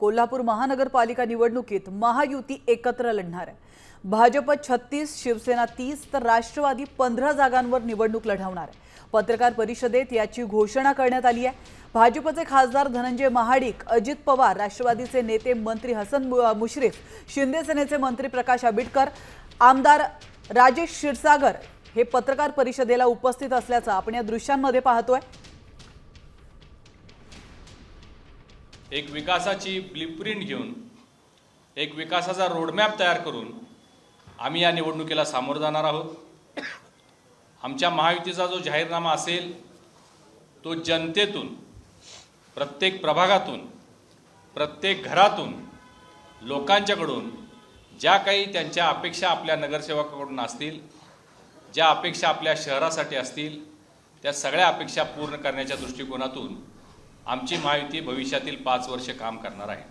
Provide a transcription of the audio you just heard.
कोल्हापूर महानगरपालिका निवडणुकीत महायुती एकत्र लढणार आहे। भाजप 36, शिवसेना 30 तर राष्ट्रवादी 15 जागांवर निवडणूक लढवणार आहे। पत्रकार परिषदेत याची घोषणा करण्यात आली आहे। भाजपचे खासदार धनंजय महाडिक, अजित पवार, राष्ट्रवादीचे नेते मंत्री हसन मुश्रीफ, शिंदे सेनेचे मंत्री प्रकाश आंबेडकर, आमदार राजेश क्षीरसागर हे पत्रकार परिषदेला उपस्थित असल्याचं आपण या दृश्यांमध्ये पाहतोय। एक विकासाची ब्लूप्रिंट घेऊन एक विकासाचा रोडमॅप तयार करून आम्ही या निवडणुकीला सामोरं जाणार आहोत। आमच्या महायुतीचा जो जाहीरनामा असेल तो जनतेतून, प्रत्येक प्रभागातून, प्रत्येक घरातून, लोकांच्याकडून ज्या काही त्यांच्या अपेक्षा आपल्या नगरसेवकाकडून असतील, ज्या अपेक्षा आपल्या शहरासाठी असतील, त्या सगळ्या अपेक्षा पूर्ण करण्याच्या दृष्टिकोनातून आमची महायुती भविष्यातील 5 वर्ष काम करणार आहे।